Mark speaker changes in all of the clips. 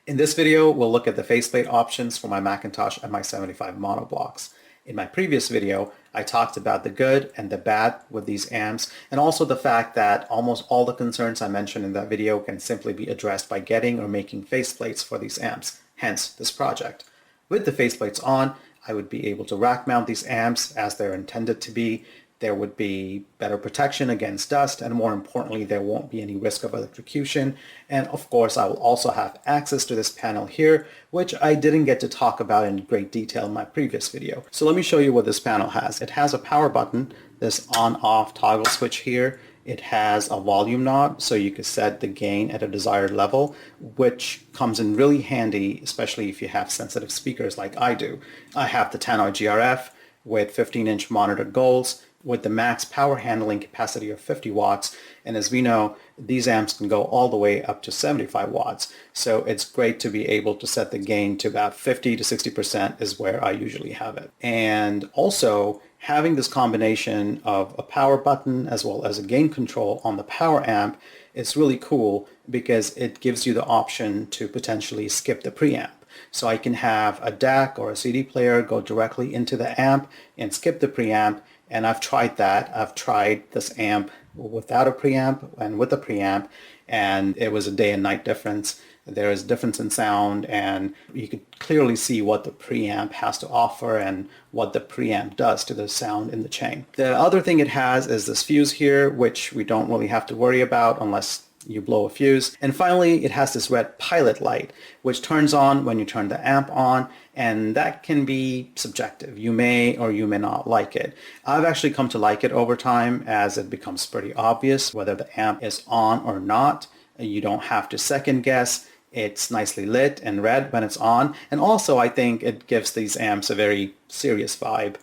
Speaker 1: In this video, we'll look at the faceplate options for my McIntosh MI-75 monoblocks. In my previous video, I talked about the good and the bad with these amps, and also the fact that almost all the concerns I mentioned in that video can simply be addressed by getting or making faceplates for these amps, hence this project. With the faceplates on, I would be able to rack mount these amps as they're intended to be. There would be better protection against dust, and more importantly, there won't be any risk of electrocution. And of course, I will also have access to this panel here, which I didn't get to talk about in great detail in my previous video. So let me show you what this panel has. It has a power button, this on-off toggle switch here. It has a volume knob, so you can set the gain at a desired level, which comes in really handy, especially if you have sensitive speakers like I do. I have the Tannoy GRF with 15-inch monitored goals, with the max power handling capacity of 50 watts. And as we know, these amps can go all the way up to 75 watts. So it's great to be able to set the gain to about 50 to 60% is where I usually have it. And also having this combination of a power button as well as a gain control on the power amp is really cool because it gives you the option to potentially skip the preamp. So I can have a DAC or a CD player go directly into the amp and skip the preamp. And I've tried that. I've tried this amp without a preamp and with a preamp, and it was a day and night difference. There is difference in sound, and you could clearly see what the preamp has to offer and what the preamp does to the sound in the chain. The other thing it has is this fuse here, which we don't really have to worry about unless you blow a fuse. And finally, it has this red pilot light, which turns on when you turn the amp on, and that can be subjective. You may or you may not like it. I've actually come to like it over time as it becomes pretty obvious whether the amp is on or not. You don't have to second guess. It's nicely lit and red when it's on. And also, I think it gives these amps a very serious vibe,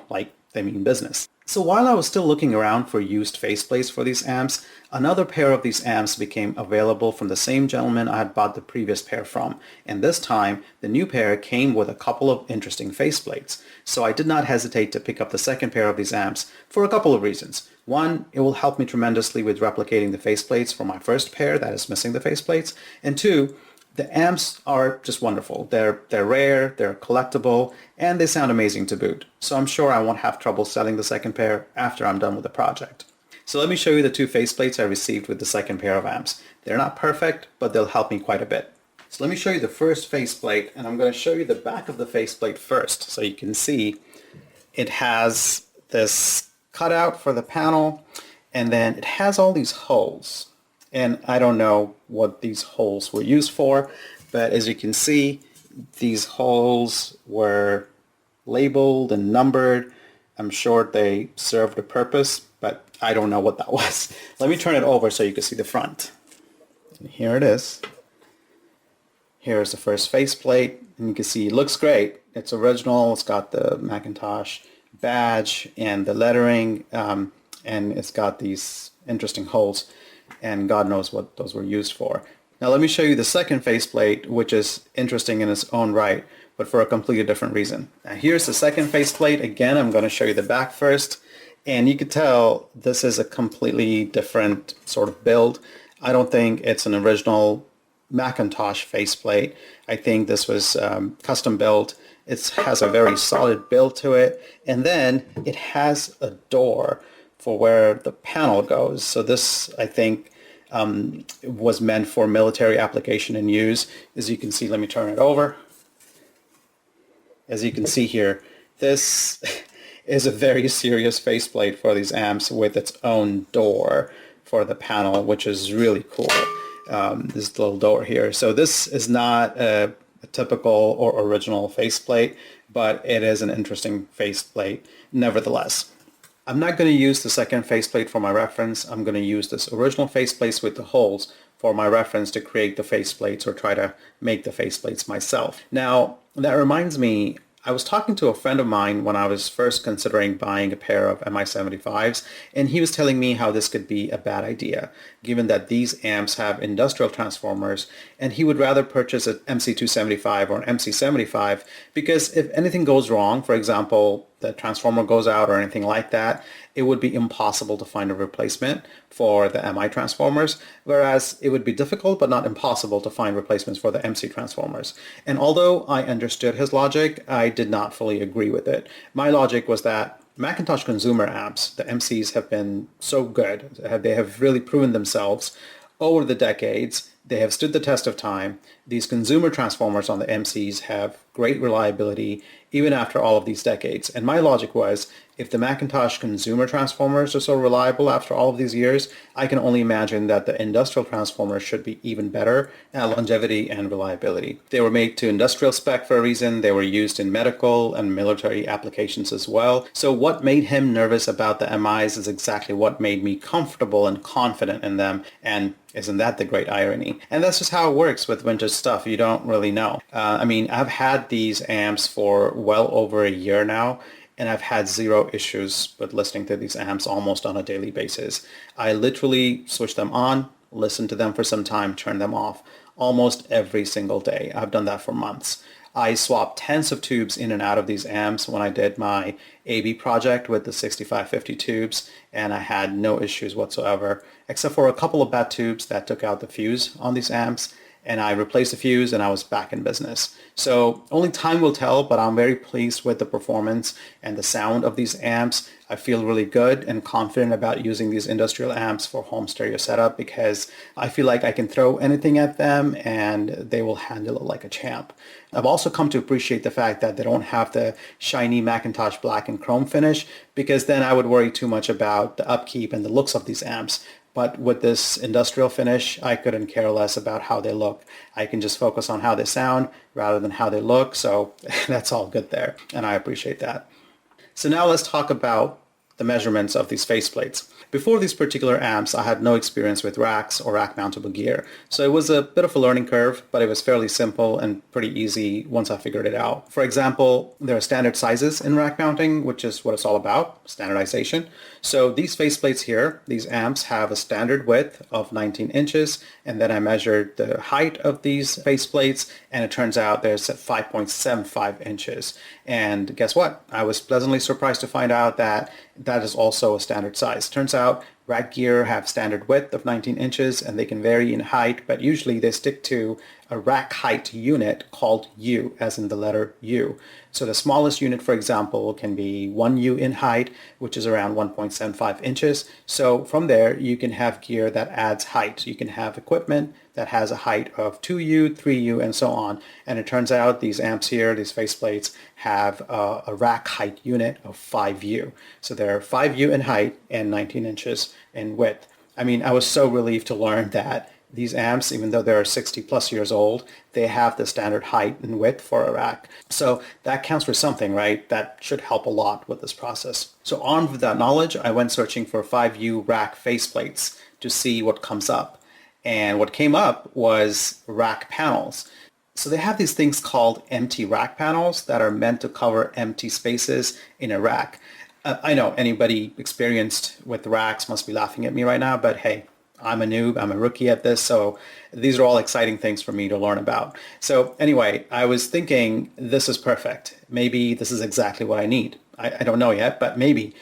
Speaker 1: like they mean business. So while I was still looking around for used faceplates for these amps, another pair of these amps became available from the same gentleman I had bought the previous pair from. And this time, the new pair came with a couple of interesting faceplates. So I did not hesitate to pick up the second pair of these amps for a couple of reasons. One, it will help me tremendously with replicating the faceplates for my first pair that is missing the faceplates. And two, the amps are just wonderful. They're rare, they're collectible, and they sound amazing to boot. So I'm sure I won't have trouble selling the second pair after I'm done with the project. So let me show you the two faceplates I received with the second pair of amps. They're not perfect, but they'll help me quite a bit. So let me show you the first faceplate, and I'm going to show you the back of the faceplate first. So you can see it has this cutout for the panel, and then it has all these holes. And I don't know what these holes were used for, but as you can see, these holes were labeled and numbered. I'm sure they served a purpose, but I don't know what that was. Let me turn it over so you can see the front. And here it is. Here's the first faceplate, and you can see it looks great. It's original. It's got the McIntosh badge and the lettering, and it's got these interesting holes, and God knows what those were used for. Now let me show you the second faceplate, which is interesting in its own right, but for a completely different reason. Now here's the second faceplate. Again, I'm going to show you the back first, and you can tell this is a completely different sort of build. I don't think it's an original McIntosh faceplate. I think this was custom built. It has a very solid build to it, and then it has a door for where the panel goes. So this, I think, was meant for military application and use. As you can see, let me turn it over. As you can see here, this is a very serious faceplate for these amps with its own door for the panel, which is really cool. This little door here. So this is not a typical or original faceplate, but it is an interesting faceplate nevertheless. I'm not going to use the second faceplate for my reference. I'm going to use this original faceplate with the holes for my reference to create the faceplates or try to make the faceplates myself. Now, that reminds me, I was talking to a friend of mine when I was first considering buying a pair of MI-75s, and he was telling me how this could be a bad idea, given that these amps have industrial transformers, and he would rather purchase an MC275 or an MC75 because if anything goes wrong, for example, the transformer goes out or anything like that, it would be impossible to find a replacement for the MI transformers, whereas it would be difficult but not impossible to find replacements for the MC transformers. And although I understood his logic, I did not fully agree with it. My logic was that McIntosh consumer amps, the MCs, have been so good. They have really proven themselves over the decades. They have stood the test of time. These consumer transformers on the MCs have great reliability even after all of these decades. And my logic was, if the McIntosh consumer transformers are so reliable after all of these years, I can only imagine that the industrial transformers should be even better at longevity and reliability. They were made to industrial spec for a reason. They were used in medical and military applications as well. So what made him nervous about the MIs is exactly what made me comfortable and confident in them. And isn't that the great irony? And that's just how it works with vintage stuff. You don't really know. I mean, I've had these amps for well over a year now, and I've had zero issues with listening to these amps almost on a daily basis. I literally switch them on, listen to them for some time, turn them off almost every single day. I've done that for months. I swapped tens of tubes in and out of these amps when I did my AB project with the 6550 tubes, and I had no issues whatsoever, except for a couple of bad tubes that took out the fuse on these amps, and I replaced the fuse and I was back in business. So only time will tell, but I'm very pleased with the performance and the sound of these amps. I feel really good and confident about using these industrial amps for home stereo setup because I feel like I can throw anything at them and they will handle it like a champ. I've also come to appreciate the fact that they don't have the shiny McIntosh black and chrome finish, because then I would worry too much about the upkeep and the looks of these amps. But with this industrial finish, I couldn't care less about how they look. I can just focus on how they sound rather than how they look. So that's all good there. And I appreciate that. So now let's talk about the measurements of these faceplates. Before these particular amps, I had no experience with racks or rack mountable gear. So it was a bit of a learning curve, but it was fairly simple and pretty easy once I figured it out. For example, there are standard sizes in rack mounting, which is what it's all about, standardization. So these faceplates here, these amps have a standard width of 19 inches, and then I measured the height of these faceplates, and it turns out there's 5.75 inches. And guess what? I was pleasantly surprised to find out that that is also a standard size. Turns out rack gear have standard width of 19 inches and they can vary in height, but usually they stick to a rack height unit called U, as in the letter U. So the smallest unit, for example, can be 1 U in height, which is around 1.75 inches. So from there, you can have gear that adds height. You can have equipment that has a height of 2U, 3U, and so on. And it turns out these amps here, these faceplates, have a rack height unit of 5U. So they're 5U in height and 19 inches in width. I mean, I was so relieved to learn that these amps, even though they're 60 plus years old, they have the standard height and width for a rack. So that counts for something, right? That should help a lot with this process. So armed with that knowledge, I went searching for 5U rack faceplates to see what comes up. And what came up was rack panels. So they have these things called empty rack panels that are meant to cover empty spaces in a rack. I know anybody experienced with racks must be laughing at me right now, but hey, I'm a noob, I'm a rookie at this, so these are all exciting things for me to learn about. So anyway, I was thinking this is perfect. Maybe this is exactly what I need. I don't know yet, but maybe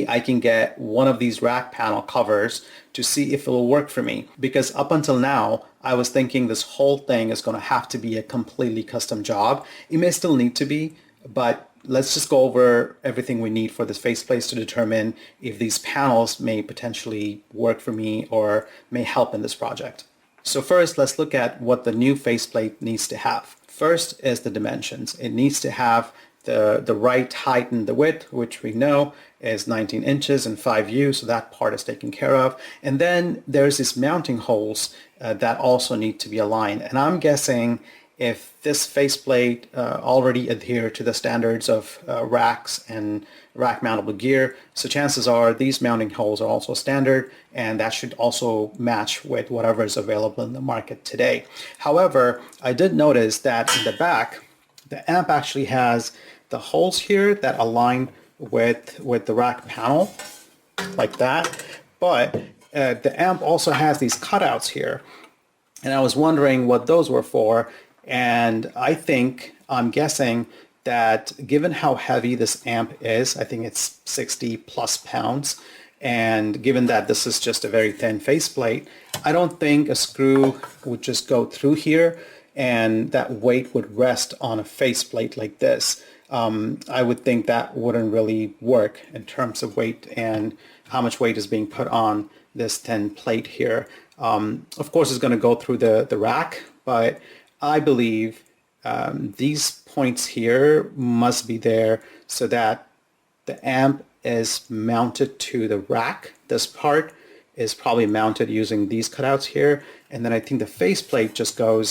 Speaker 1: I can get one of these rack panel covers to see if it will work for me. Because up until now, I was thinking this whole thing is going to have to be a completely custom job. It may still need to be, but let's just go over everything we need for this faceplate to determine if these panels may potentially work for me or may help in this project. So first, let's look at what the new faceplate needs to have. First is the dimensions. It needs to have the right height and the width, which we know is 19 inches and 5U, so that part is taken care of. And then there's these mounting holes that also need to be aligned. And I'm guessing if this faceplate already adhere to the standards of racks and rack mountable gear, so chances are these mounting holes are also standard, and that should also match with whatever is available in the market today. However, I did notice that in the back, the amp actually has the holes here that align with the rack panel, like that, but the amp also has these cutouts here, and I was wondering what those were for. And I'm guessing that given how heavy this amp is, I think it's 60 plus pounds, and given that this is just a very thin faceplate, I don't think a screw would just go through here and that weight would rest on a faceplate like this. I would think that wouldn't really work in terms of weight and how much weight is being put on this thin plate here. Of course, it's going to go through the rack, but I believe these points here must be there so that the amp is mounted to the rack. This part is probably mounted using these cutouts here, and then I think the faceplate just goes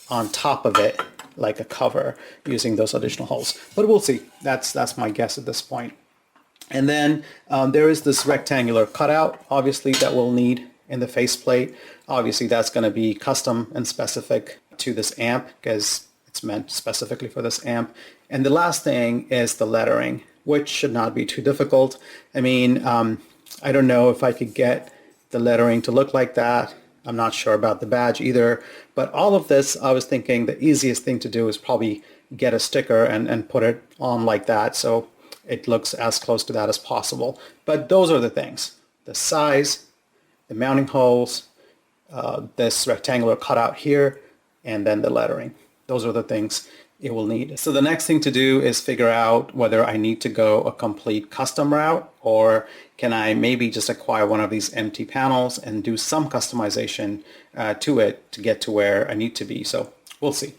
Speaker 1: on top of it like a cover using those additional holes. But we'll see. That's my guess at this point. And then there is this rectangular cutout, obviously, that we'll need in the faceplate. Obviously, that's going to be custom and specific to this amp because it's meant specifically for this amp. And the last thing is the lettering, which should not be too difficult. I mean, I don't know if I could get the lettering to look like that. I'm not sure about the badge either. But all of this, I was thinking the easiest thing to do is probably get a sticker and put it on like that so it looks as close to that as possible. But those are the things: the size, the mounting holes, this rectangular cutout here, and then the lettering. Those are the things it will need. So the next thing to do is figure out whether I need to go a complete custom route, or can I maybe just acquire one of these empty panels and do some customization to it to get to where I need to be. So we'll see.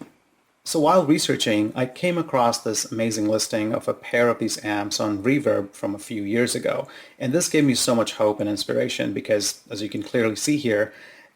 Speaker 1: So while researching, I came across this amazing listing of a pair of these amps on Reverb from a few years ago. And this gave me so much hope and inspiration because, as you can clearly see here,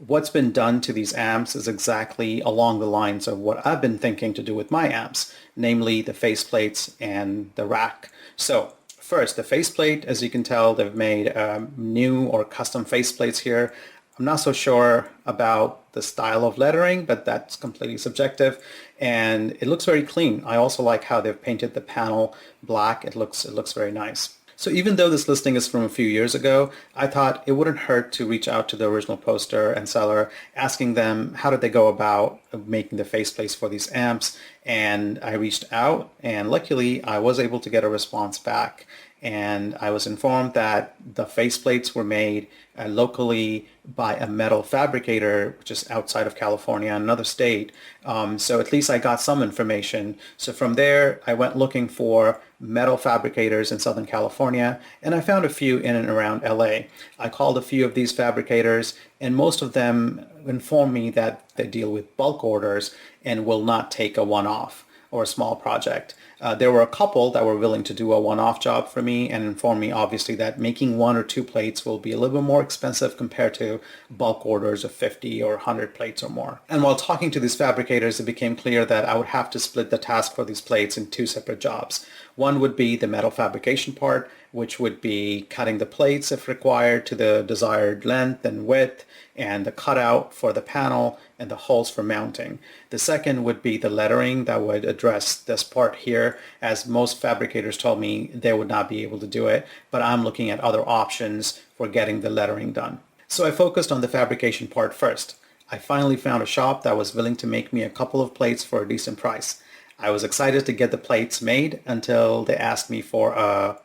Speaker 1: what's been done to these amps is exactly along the lines of what I've been thinking to do with my amps, namely the faceplates and the rack. So first, the faceplate, as you can tell, they've made new or custom faceplates here. I'm not so sure about the style of lettering, but that's completely subjective. And it looks very clean. I also like how they've painted the panel black. It looks very nice. So even though this listing is from a few years ago, I thought it wouldn't hurt to reach out to the original poster and seller, asking them how did they go about making the faceplates for these amps. And I reached out, and luckily I was able to get a response back. And I was informed that the faceplates were made locally by a metal fabricator, which is outside of California, another state. So at least I got some information. So from there, I went looking for metal fabricators in Southern California, and I found a few in and around LA. I called a few of these fabricators, and most of them informed me that they deal with bulk orders and will not take a one-off or a small project. There were a couple that were willing to do a one-off job for me and informed me obviously that making 1 or 2 plates will be a little bit more expensive compared to bulk orders of 50 or 100 plates or more. And while talking to these fabricators, it became clear that I would have to split the task for these plates in 2 separate jobs. One would be the metal fabrication part, which would be cutting the plates if required to the desired length and width, and the cutout for the panel and the holes for mounting. The second would be the lettering that would address this part here, as most fabricators told me they would not be able to do it, but I'm looking at other options for getting the lettering done. So I focused on the fabrication part first. I finally found a shop that was willing to make me a couple of plates for a decent price. I was excited to get the plates made until they asked me for a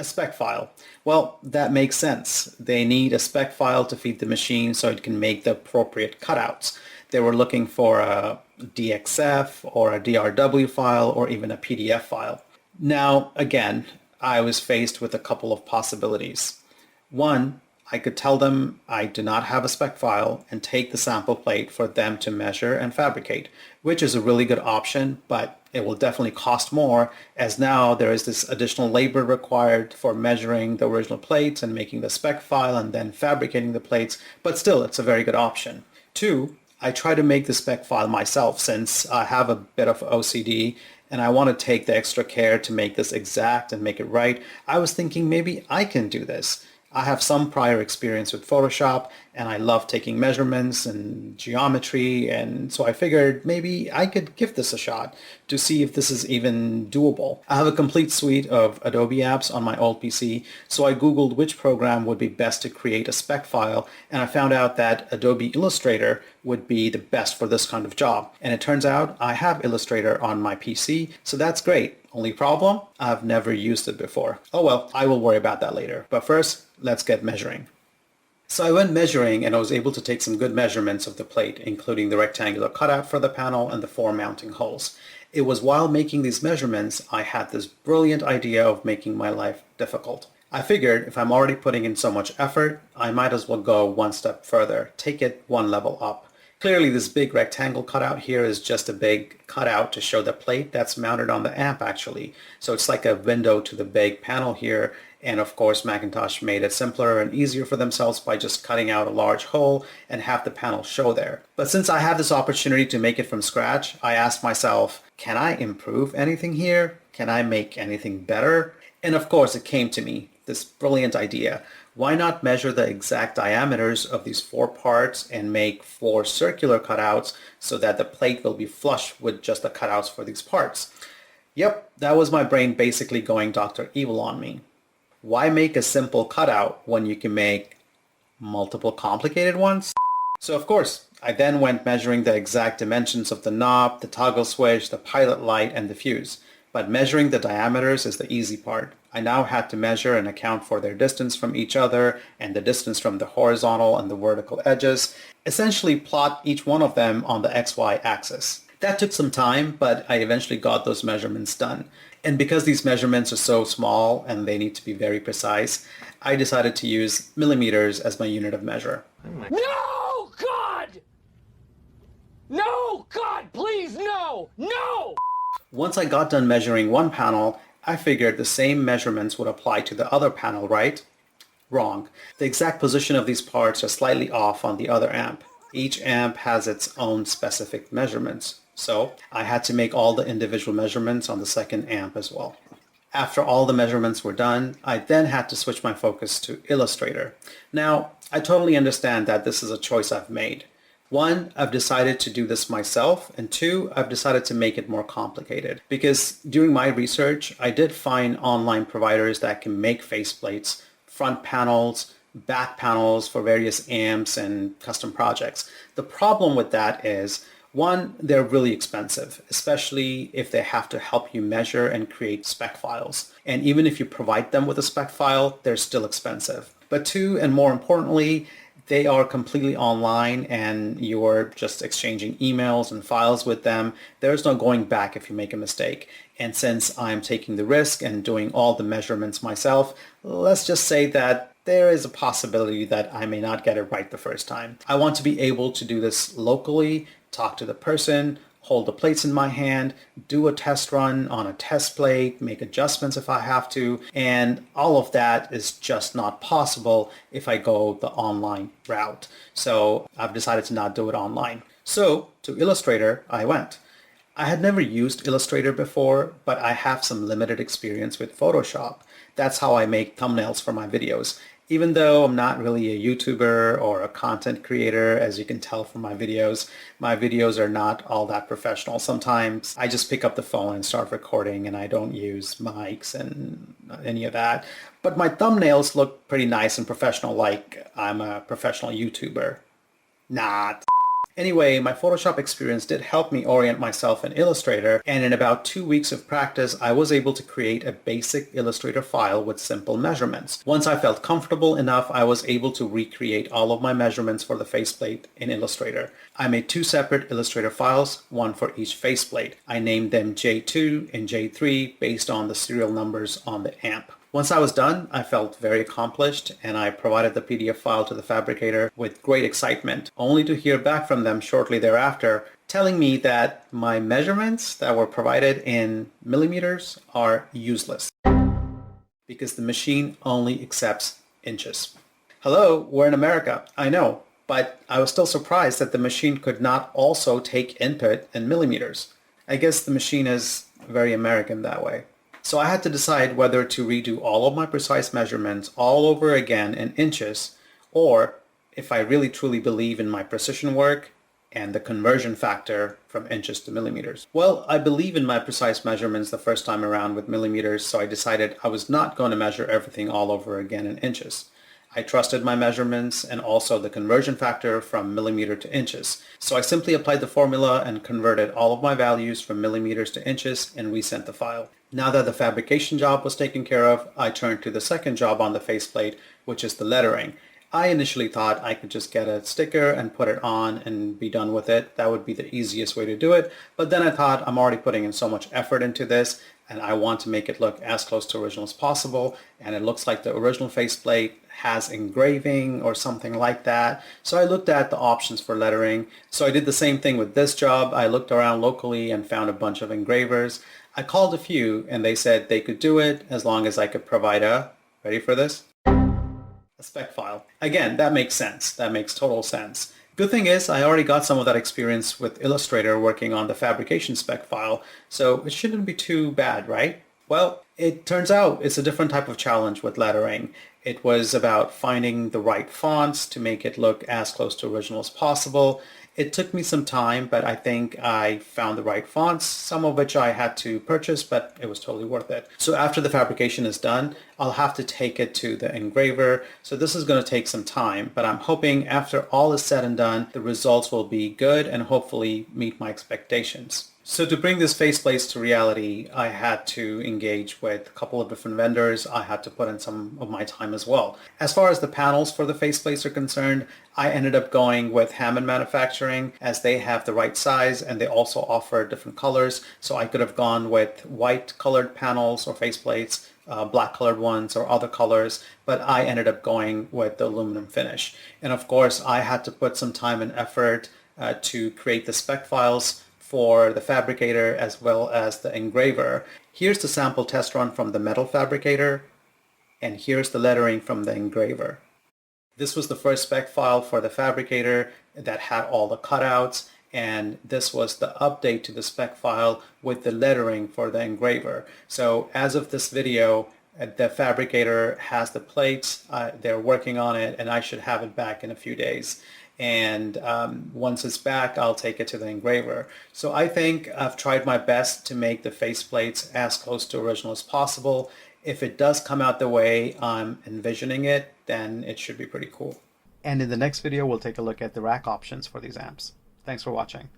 Speaker 1: spec file. Well, that makes sense. They need a spec file to feed the machine so it can make the appropriate cutouts. They were looking for a DXF or a DRW file or even a PDF file. Now, again, I was faced with a couple of possibilities. One, I could tell them I do not have a spec file and take the sample plate for them to measure and fabricate, which is a really good option, but it will definitely cost more, as now there is this additional labor required for measuring the original plates and making the spec file and then fabricating the plates, but still it's a very good option. Two, I try to make the spec file myself since I have a bit of OCD and I want to take the extra care to make this exact and make it right. I was thinking maybe I can do this. I have some prior experience with Photoshop and I love taking measurements and geometry, and so I figured maybe I could give this a shot to see if this is even doable. I have a complete suite of Adobe apps on my old PC, so I googled which program would be best to create a spec file, and I found out that Adobe Illustrator would be the best for this kind of job. And it turns out I have Illustrator on my PC, so that's great. Only problem, I've never used it before. Oh well, I will worry about that later. But first, let's get measuring. So I went measuring and I was able to take some good measurements of the plate, including the rectangular cutout for the panel and the 4 mounting holes. It was while making these measurements, I had this brilliant idea of making my life difficult. I figured if I'm already putting in so much effort, I might as well go one step further, take it one level up. Clearly this big rectangle cutout here is just a big cutout to show the plate that's mounted on the amp actually. So it's like a window to the big panel here. And of course McIntosh made it simpler and easier for themselves by just cutting out a large hole and have the panel show there. But since I have this opportunity to make it from scratch, I asked myself, can I improve anything here? Can I make anything better? And of course it came to me, this brilliant idea. Why not measure the exact diameters of these 4 parts and make 4 circular cutouts so that the plate will be flush with just the cutouts for these parts? Yep, that was my brain basically going Dr. Evil on me. Why make a simple cutout when you can make multiple complicated ones? So of course, I then went measuring the exact dimensions of the knob, the toggle switch, the pilot light, and the fuse. But measuring the diameters is the easy part. I now had to measure and account for their distance from each other and the distance from the horizontal and the vertical edges. Essentially plot each one of them on the XY axis. That took some time, but I eventually got those measurements done. And because these measurements are so small and they need to be very precise, I decided to use millimeters as my unit of measure.
Speaker 2: No, God! No, God, please, no! No!
Speaker 1: Once I got done measuring one panel, I figured the same measurements would apply to the other panel, right? Wrong. The exact position of these parts are slightly off on the other amp. Each amp has its own specific measurements. So I had to make all the individual measurements on the second amp as well. After all the measurements were done, I then had to switch my focus to Illustrator. Now, I totally understand that this is a choice I've made. 1, I've decided to do this myself, and 2, I've decided to make it more complicated. Because during my research, I did find online providers that can make faceplates, front panels, back panels for various amps and custom projects. The problem with that is, 1, they're really expensive, especially if they have to help you measure and create spec files. And even if you provide them with a spec file, they're still expensive. But 2, and more importantly, they are completely online and you're just exchanging emails and files with them. There's no going back if you make a mistake. And since I'm taking the risk and doing all the measurements myself, let's just say that there is a possibility that I may not get it right the first time. I want to be able to do this locally, talk to the person, hold the plates in my hand, do a test run on a test plate, make adjustments if I have to, and all of that is just not possible if I go the online route. So I've decided to not do it online. So to Illustrator, I went. I had never used Illustrator before, but I have some limited experience with Photoshop. That's how I make thumbnails for my videos. Even though I'm not really a YouTuber or a content creator, as you can tell from my videos are not all that professional. Sometimes I just pick up the phone and start recording and I don't use mics and any of that. But my thumbnails look pretty nice and professional, like I'm a professional YouTuber. Not. Anyway, my Photoshop experience did help me orient myself in Illustrator, and in about 2 weeks of practice, I was able to create a basic Illustrator file with simple measurements. Once I felt comfortable enough, I was able to recreate all of my measurements for the faceplate in Illustrator. I made 2 separate Illustrator files, one for each faceplate. I named them J2 and J3 based on the serial numbers on the amp. Once I was done, I felt very accomplished and I provided the PDF file to the fabricator with great excitement, only to hear back from them shortly thereafter telling me that my measurements that were provided in millimeters are useless because the machine only accepts inches. Hello, we're in America, I know, but I was still surprised that the machine could not also take input in millimeters. I guess the machine is very American that way. So I had to decide whether to redo all of my precise measurements all over again in inches, or if I really truly believe in my precision work and the conversion factor from inches to millimeters. Well, I believe in my precise measurements the first time around with millimeters, so I decided I was not going to measure everything all over again in inches. I trusted my measurements and also the conversion factor from millimeter to inches. So I simply applied the formula and converted all of my values from millimeters to inches and resent the file. Now that the fabrication job was taken care of, I turned to the second job on the faceplate, which is the lettering. I initially thought I could just get a sticker and put it on and be done with it. That would be the easiest way to do it. But then I thought I'm already putting in so much effort into this and I want to make it look as close to original as possible. And it looks like the original faceplate has engraving or something like that. So I looked at the options for lettering. So I did the same thing with this job. I looked around locally and found a bunch of engravers. I called a few and they said they could do it as long as I could provide ready for this? A spec file. Again, that makes sense. That makes total sense. Good thing is I already got some of that experience with Illustrator working on the fabrication spec file, so it shouldn't be too bad, right? Well, it turns out it's a different type of challenge with lettering. It was about finding the right fonts to make it look as close to original as possible. It took me some time, but I think I found the right fonts, some of which I had to purchase, but it was totally worth it. So after the fabrication is done, I'll have to take it to the engraver. So this is going to take some time, but I'm hoping after all is said and done, the results will be good and hopefully meet my expectations. So to bring this faceplates to reality, I had to engage with a couple of different vendors. I had to put in some of my time as well. As far as the panels for the faceplates are concerned, I ended up going with Hammond Manufacturing as they have the right size and they also offer different colors. So I could have gone with white colored panels or faceplates, black colored ones or other colors, but I ended up going with the aluminum finish. And of course, I had to put some time and effort to create the spec files for the fabricator as well as the engraver. Here's the sample test run from the metal fabricator, and here's the lettering from the engraver. This was the first spec file for the fabricator that had all the cutouts, and this was the update to the spec file with the lettering for the engraver. So as of this video, the fabricator has the plates, they're working on it, and I should have it back in a few days. And once it's back, I'll take it to the engraver. So I think I've tried my best to make the faceplates as close to original as possible. If it does come out the way I'm envisioning it, then it should be pretty cool. And in the next video, we'll take a look at the rack options for these amps. Thanks for watching.